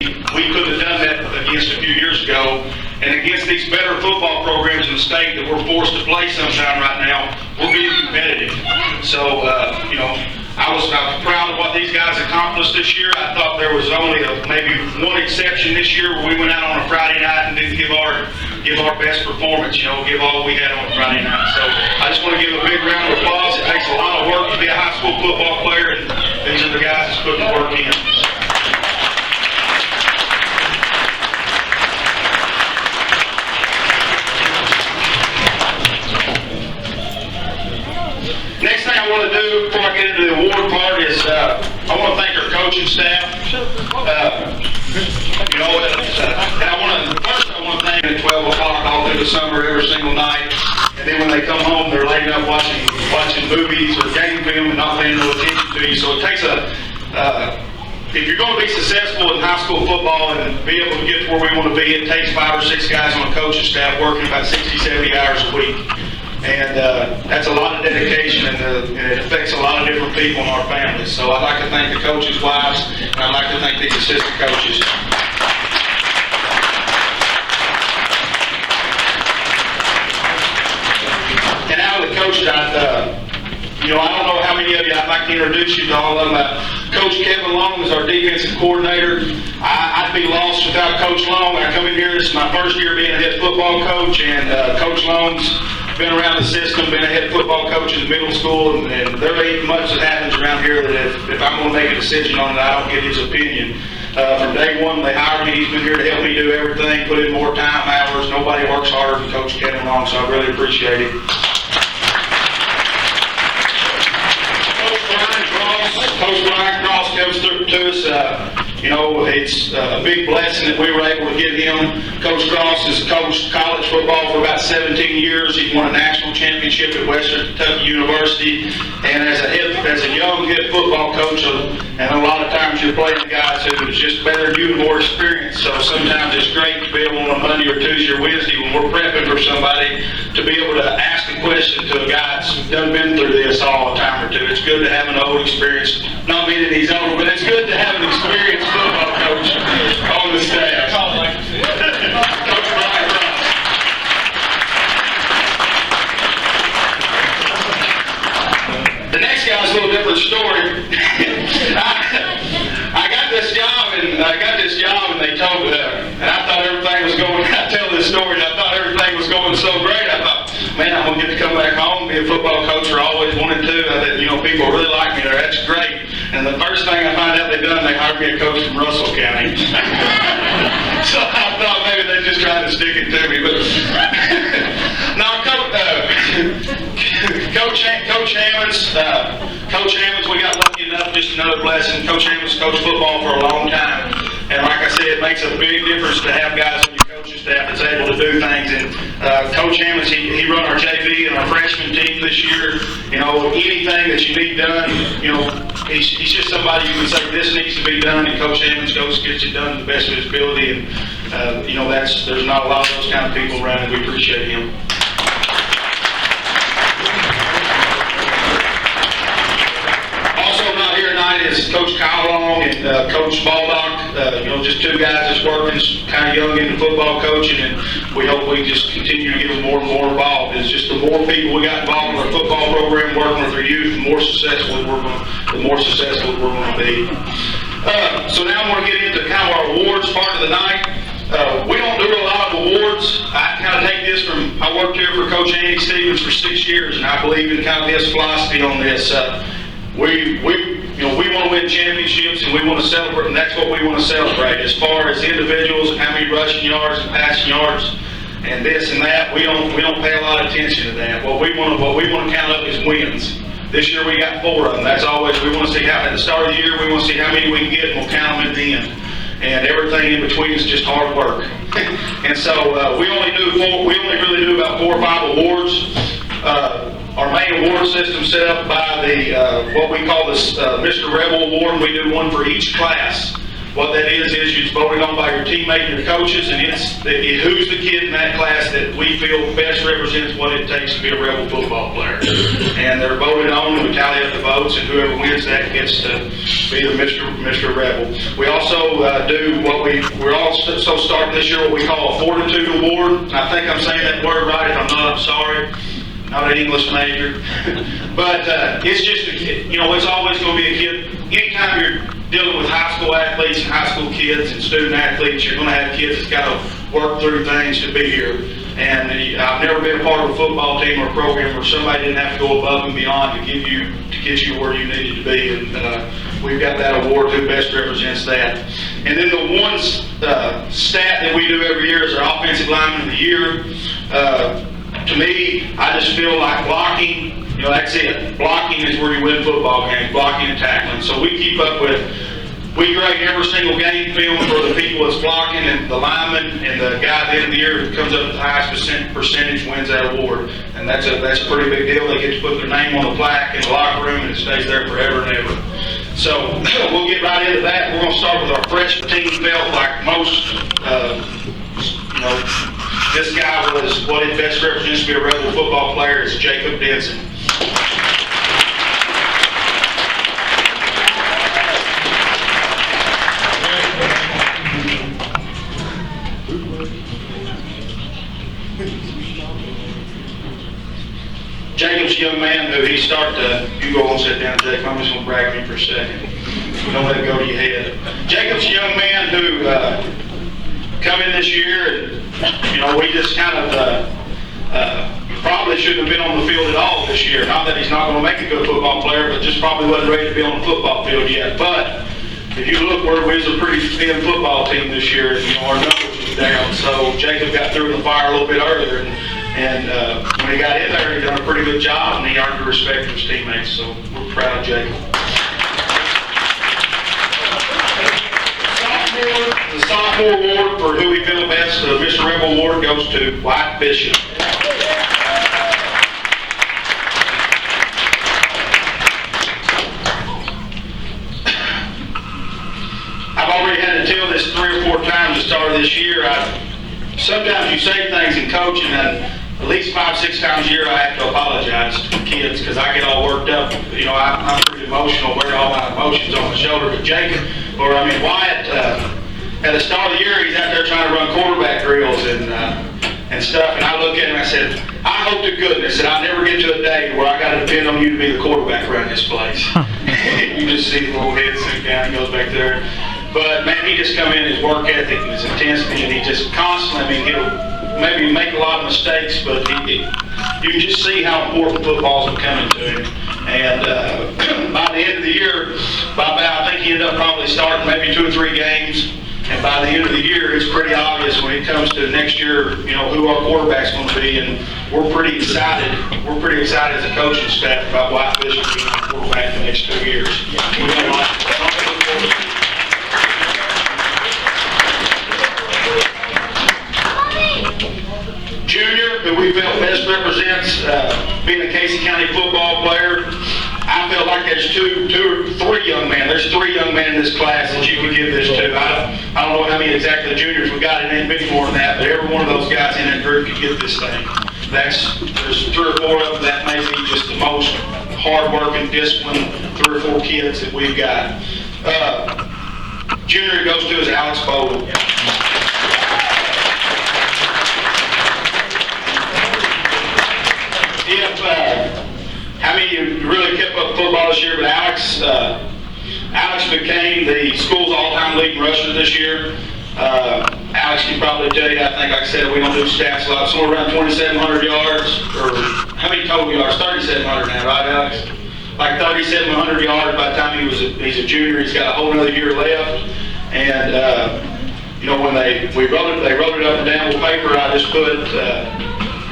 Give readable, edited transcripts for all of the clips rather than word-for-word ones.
We couldn't have done that against a few years ago. And against these better football programs in the state that we're forced to play sometime right now, we're being competitive. So, I was proud of what these guys accomplished this year. I thought there was only maybe one exception this year where we went out on a Friday night and didn't give our best performance, give all we had on a Friday night. So I just want to give a big round of applause. It takes a lot of work to be a high school football player, and these are the guys that's putting the work in. Next thing I want to do before I get into the award part is I want to thank our coaching staff. And I want to thank them at 12 o'clock all through the summer, every single night. And then when they come home, they're laying up watching movies or game film and not paying no attention to you. So it takes if you're going to be successful in high school football and be able to get to where we want to be, it takes 5 or 6 guys on the coaching staff working about 60, 70 hours a week. And that's a lot of dedication, and it affects a lot of different people in our families. So I'd like to thank the coaches' wives, and I'd like to thank the assistant coaches. And now the coaches, I don't know how many of you, I'd like to introduce you to all of them. Coach Kevin Long is our defensive coordinator. I'd be lost without Coach Long. I come in here, this is my first year being a head football coach, and Coach Long's been around the system, been a head football coach in the middle school, and there ain't much that happens around here that if I'm going to make a decision on it, I don't get his opinion. From day one, they hired me. He's been here to help me do everything, put in more time, hours. Nobody works harder than Coach Kevin Long, so I really appreciate it. Coach Brian Cross comes through to us. It's a big blessing that we were able to get him. Coach Cross has coached college football for about 17 years. He won a national championship at Western Kentucky University. And as a young head football coach, and a lot of times you're playing guys who is just better than you and more experience. So sometimes it's great to be able on a Monday or Tuesday or Wednesday when we're prepping for somebody to be able to ask a question to a guy that's done been through this all a time or two. It's good to have an old experience. Not meaning he's old, but it's good to have an experienced football coach on the staff. Coach Brian Cross. The next guy's a little different story. I got this job and they told me and I thought everything was going, I tell this story, and I thought everything was going so great. I thought, man, I'm going to get to come back home and be a football coach. I always wanted to. People really like me there. That's great. And the first thing I find out they've done, they hired me a coach from Russell County. So I thought maybe they're just trying to stick it to me. But no, Coach Hammonds, we got lucky enough, just another blessing. Coach Hammonds coached football for a long time. And like I said, it makes a big difference to have guys on your coaching staff that's able to do things. And Coach Hammonds, he run our JV and our freshman team this year. Anything that you need done, he's just somebody you can say this needs to be done, and Coach Hammonds goes gets it done to the best of his ability. And there's not a lot of those kind of people around, and we appreciate him. Is Coach Kyle Long and Coach Baldock, just two guys that's working, kind of young into football coaching, and we hope we just continue to get them more and more involved. It's just the more people we got involved in our football program, working with our youth, the more successful we're going to be. So now I'm going to get into kind of our awards part of the night. We don't do a lot of awards. I kind of take this from, I worked here for Coach Andy Stevens for 6 years, and I believe in kind of his philosophy on this. We want to win championships, and we want to celebrate, and that's what we want to celebrate. As far as individuals and how many rushing yards and passing yards and this and that, we don't pay a lot of attention to that. What we want to count up is wins. This year we got 4 of them. That's always, we want to see how at the start of the year we want to see how many we can get, and we'll count them at the end. And everything in between is just hard work. And so we only really do about 4 or 5 awards. Our main award system set up by the what we call this Mr. Rebel Award. We do one for each class. What that is it's voted on by your teammate and your coaches, and who's the kid in that class that we feel best represents what it takes to be a Rebel football player. And they're voted on, and we tally up the votes, and whoever wins that gets to be the Mr. Rebel. We also do we're also starting this year what we call a Fortitude Award. And I think I'm saying that word right. If I'm not, I'm sorry. Not an English major. But it's just a kid. It's always going to be a kid. Anytime you're dealing with high school athletes and high school kids and student athletes, you're going to have kids that's got to work through things to be here. And I've never been a part of a football team or program where somebody didn't have to go above and beyond to get you where you needed to be. And we've got that award who best represents that. And then the one stat that we do every year is our offensive lineman of the year. To me, I just feel like blocking. That's it. Blocking is where you win football games, blocking and tackling. So we grade every single game film for the people that's blocking, and the lineman and the guy at the end of the year who comes up with the highest percentage wins that award. And that's a pretty big deal. They get to put their name on the plaque in the locker room, and it stays there forever and ever. So we'll get right into that. We're going to start with our freshman team belt. Like most, this guy was what it best represents to be a Rebel football player is Jacob Denson. Jacob's a young man who you go on and sit down, Jacob. I'm just going to brag on you for a second. Don't let it go to your head. Jacob's a young man who come in this year, and we just kind of probably shouldn't have been on the field at all this year. Not that he's not going to make a good football player, but just probably wasn't ready to be on the football field yet. But if you look where we was a pretty thin football team this year, our numbers were down. So Jacob got through the fire a little bit earlier, and when he got in there, he done a pretty good job, and he earned the respect of his teammates. So we're proud of Jacob. The sophomore award for who we feel best, the Mr. Rebel award, goes to White Bishop. I've already had to tell this 3 or 4 times at the start of this year. Sometimes you say things in coaching, and at least 5, 6 times a year I have to apologize to kids because I get all worked up. I'm pretty emotional, wear all my emotions on my shoulder. But Wyatt, at the start of the year, he's out there trying to run quarterback drills and stuff. And I look at him and I said, I hope to goodness that I never get to a day where I got to depend on you to be the quarterback around this place. You just see the little head sink down, he goes back there. But man, he just come in, his work ethic and his intensity, and he just constantly, he'll maybe make a lot of mistakes, but you can just see how important football's becoming to him. And by the end of the year, I think he ended up probably starting maybe 2 or 3 games. And by the end of the year, it's pretty obvious when it comes to next year, who our quarterback's going to be. And we're pretty excited. We're pretty excited as a coaching staff about White Bishop being our quarterback the next 2 years. Junior, who we felt best represents being a Casey County football player. I feel like there's 2 or 3 young men. There's 3 young men in this class that you can give this to. I don't know how many exactly juniors we got. It ain't many more than that, but every one of those guys in that group could get this thing. There's 3 or 4 of them that may be just the most hard-working, disciplined 3 or 4 kids that we've got. Junior goes to is Alex Bowden. How many of you really kept up football this year? But Alex became the school's all-time leading rusher this year. Alex can probably tell you, I think, like I said, we don't do stats a lot. Somewhere around 2,700 yards, or how many total yards? 3,700 now, right, Alex? Like 3,700 yards by the time he's a junior. He's got a whole another year left. And when they wrote it up and down with paper, I just put.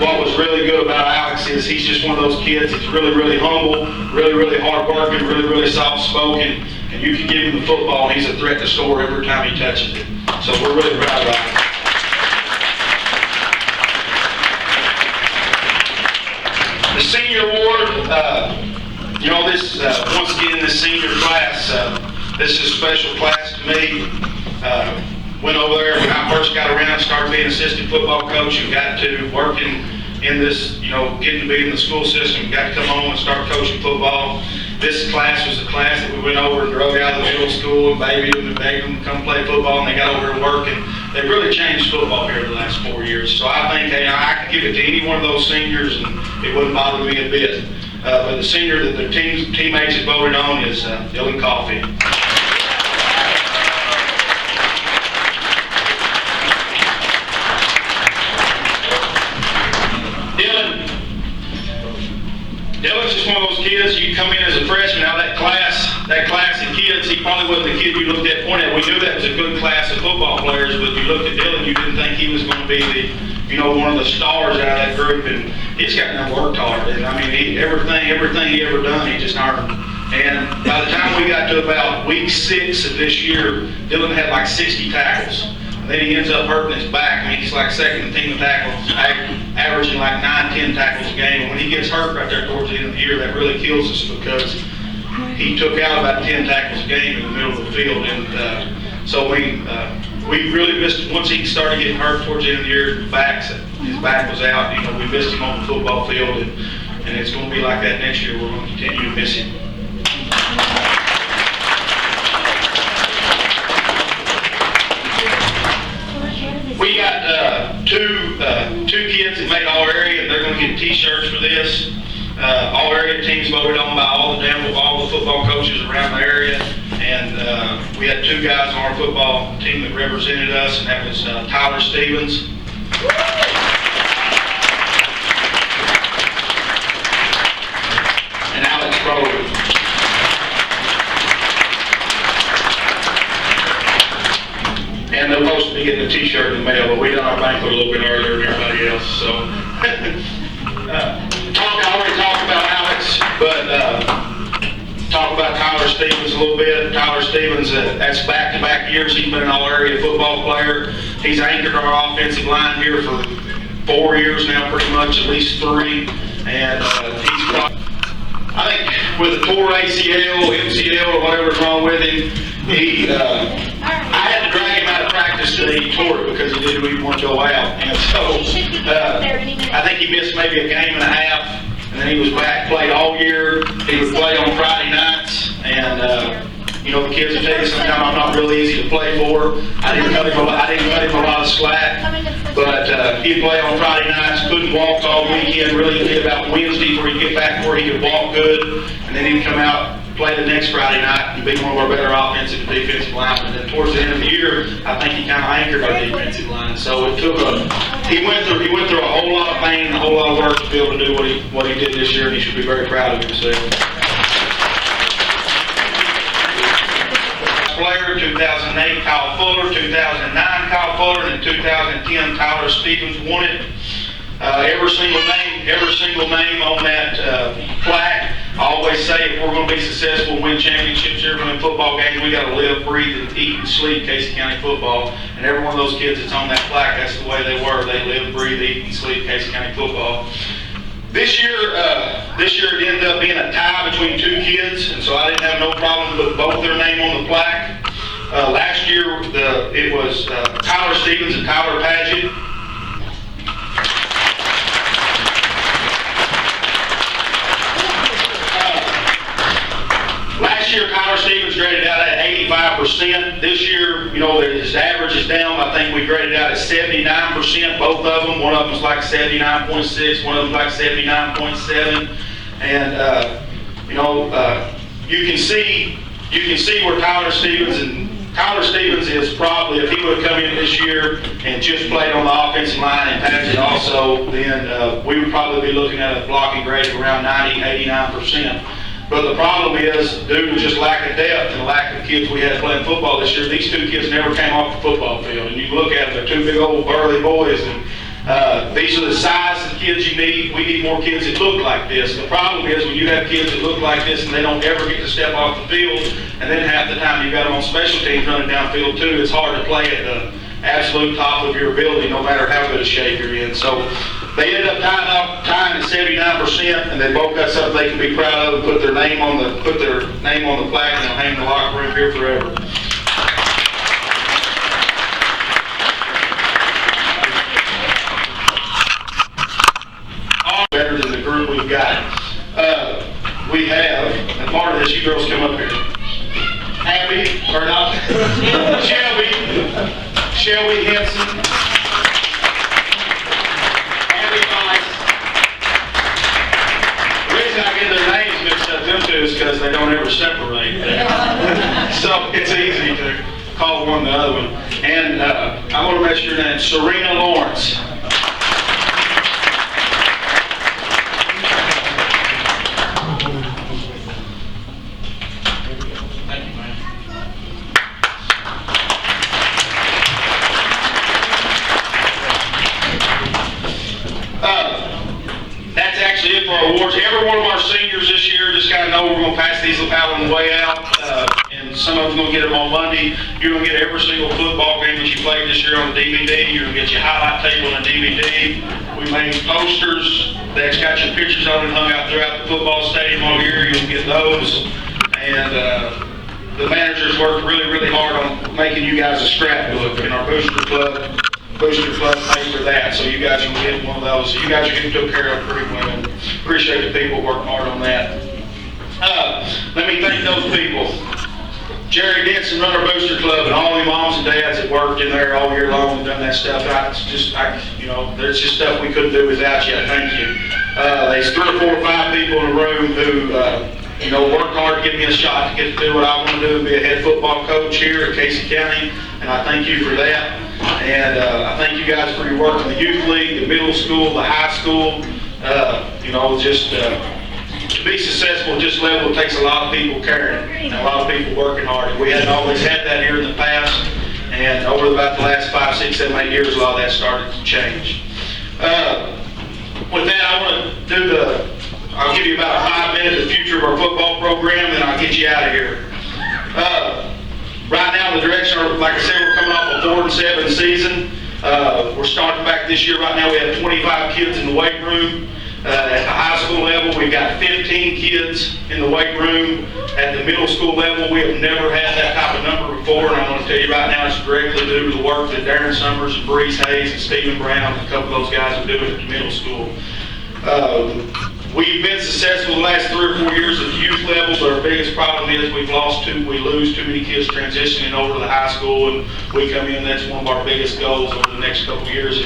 What was really good about Alex is he's just one of those kids that's really, really humble, really, really hard-working, really, really soft-spoken, and you can give him the football and he's a threat to score every time he touches it. So we're really proud of him. The senior award, once again, this senior class, this is a special class to me. Went over there when I first got around, started being assistant football coach, and got to working in this, getting to be in the school system, got to come home and start coaching football. This class was the class that we went over and drug out of the middle school and babied them and begged them to come play football, and they got over and work, and they've really changed football here the last 4 years. So I think, I could give it to any one of those seniors, and it wouldn't bother me a bit. But the senior that their teammates had voted on is Dylan Coffey. Dylan's just one of those kids, you come in as a freshman, now that class of kids, he probably wasn't the kid you looked at point at. We knew that was a good class of football players, but you looked at Dylan, you didn't think he was going to be one of the stars out of that group, and he's got worked hard. And I mean, everything he ever done, he just earned. And by the time we got to about week 6 of this year, Dylan had like 60 tackles. And then he ends up hurting his back. I mean, he's like second team in tackles, averaging like 9-10 tackles a game. And when he gets hurt right there towards the end of the year, that really kills us because he took out about 10 tackles a game in the middle of the field. And so we really missed him. Once he started getting hurt towards the end of the year, his back was out. We missed him on the football field, and it's going to be like that next year. We're going to continue to miss him. We got two kids that made all area, and they're going to get T-shirts for this. All area teams voted on by all the football coaches around the area, and we had 2 guys on our football team that represented us, and that was Tyler Stevens. And Alex Broder. And they're supposed to be getting a T-shirt in the mail, but we done our banquet a little bit earlier than everybody else. So, I already talked about Alex, but talk about Tyler Stevens a little bit. Tyler Stevens, that's back-to-back years. He's been an all-area football player. He's anchored our offensive line here for 4 years now, pretty much, at least 3. And I think with a torn ACL, MCL, or whatever's wrong with him, I had to drag him out of practice today. He tore it because he didn't even want to go out. And so I think he missed maybe a game and a half, and then he was back, played all year. He would play on Friday nights, and the kids will tell you sometimes I'm not real easy to play for. I didn't cut him a lot of slack, but he'd play on Friday nights, couldn't walk all weekend, really until about Wednesday where he'd get back where he could walk good, and then he'd come out, play the next Friday night, and be one of our better offensive and defensive linemen. And then towards the end of the year, I think he kind of anchored our defensive line. So it took he went through a whole lot of pain and a whole lot of work to be able to do what he did this year, and he should be very proud of himself. Player, 2008 Kyle Fuller, 2009 Kyle Fuller, and 2010 Tyler Stevens won it. Every single name on that plaque. I always say if we're going to be successful and win championships here, win football games, we got to live, breathe, and eat and sleep Casey County football. And every one of those kids that's on that plaque, that's the way they were. They live, breathe, eat, and sleep Casey County football. This year it ended up being a tie between 2 kids, and so I didn't have no problem with both their name on the plaque. Last year it was Tyler Stevens and Tyler Padgett. Last year, Tyler Stevens graded out at 85%. This year, his average is down. I think we graded out at 79%, both of them. One of them's like 79.6, one of them's like 79.7. And, you can see where Tyler Stevens is probably, if he would have come in this year and just played on the offensive line and passed it also, then we would probably be looking at a blocking grade of around 89%. But the problem is, due to just lack of depth and lack of kids we had playing football this year, these 2 kids never came off the football field. And you look at them, they're 2 big old burly boys, and these are the size of kids you need. We need more kids that look like this. The problem is when you have kids that look like this and they don't ever get to step off the field, and then half the time you've got them on special teams running downfield too, it's hard to play at the absolute top of your ability no matter how good a shape you're in. So they ended up tying at 79%, and they both got something they can be proud of and put their name on the plaque, and they'll hang in the locker room here forever. we've got. We have, and part of this, you girls come up here. Abby, or not, Shelby Henson, Abby Vice. The reason I get their names mixed up, them two, is because they don't ever separate. So it's easy to call one the other one. And I'm going to mention your name, Serena Lawrence. That's actually it for our awards. Every one of our seniors this year just got to know we're going to pass these out on the way out. And some of them going to get them on Monday. You're going to get every single football game that you played this year on the DVD. You're going to get your highlight table on the DVD. We made posters that's got your pictures on it hung out throughout the football stadium all year. You'll get those. And the managers worked really, really hard on making you guys a scrapbook in our booster club. Booster Club paid for that, so you guys can get one of those. So you guys are getting took care of pretty well. Appreciate the people working hard on that. Let me thank those people. Jerry Denson run our Booster Club, and all the moms and dads that worked in there all year long and done that stuff. There's just stuff we couldn't do without you. Thank you. There's 3 or 4 or 5 people in the room who worked hard to give me a shot to get to do what I want to do and be a head football coach here at Casey County, and I thank you for that. And I thank you guys for your work in the youth league, the middle school, the high school. To be successful at this level, it takes a lot of people caring and a lot of people working hard. And we hadn't always had that here in the past. And over about the last 5, 6, 7, 8 years, a lot of that started to change. With that, I want to I'll give you about 5 minutes of the future of our football program, and I'll get you out of here. Right now, the direction, like I said, we're coming off a 4-7 season. We're starting back this year. Right now, we have 25 kids in the weight room. At the high school level, we've got 15 kids in the weight room. At the middle school level, we have never had that type of number before, and I want to tell you right now, it's directly due to the work that Darren Summers and Breeze Hayes and Stephen Brown and a couple of those guys are doing at the middle school. We've been successful the last 3 or 4 years at the youth level, but our biggest problem is we lose too many kids transitioning over to the high school, and we come in, that's one of our biggest goals over the next couple of years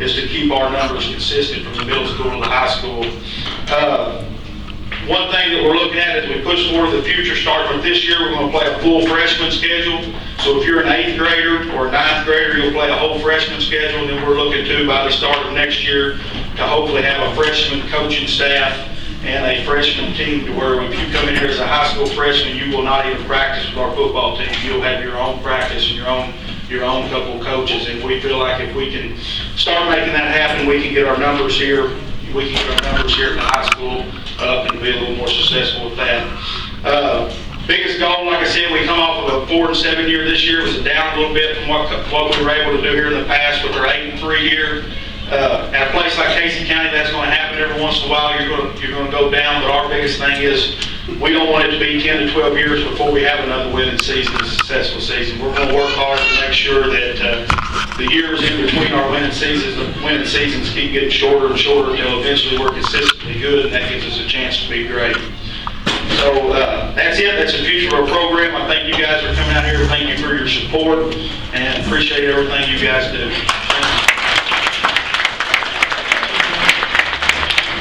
is to keep our numbers consistent from the middle school to the high school. One thing that we're looking at as we push forward the future, starting with this year, we're going to play a full freshman schedule. So if you're an 8th grader or a 9th grader, you'll play a whole freshman schedule, and then we're looking to, by the start of next year, to hopefully have a freshman coaching staff and a freshman team to where if you come in here as a high school freshman, you will not even practice with our football team. You'll have your own practice and your own couple of coaches, and we feel like if we can start making that happen, we can get our numbers here. We can get our numbers here at the high school up and be a little more successful with that. Biggest goal, like I said, we come off of a 4-7 year this year. It was down a little bit from what we were able to do here in the past with our 8-3 year. At a place like Casey County, that's going to happen every once in a while. You're going to go down, but our biggest thing is we don't want it to be 10 to 12 years before we have another winning season, a successful season. We're going to work hard to make sure that the years in between our winning seasons keep getting shorter and shorter until eventually we're consistently good, and that gives us a chance to be great. So that's it. That's the future of our program. I thank you guys for coming out here. Thank you for your support, and appreciate everything you guys do.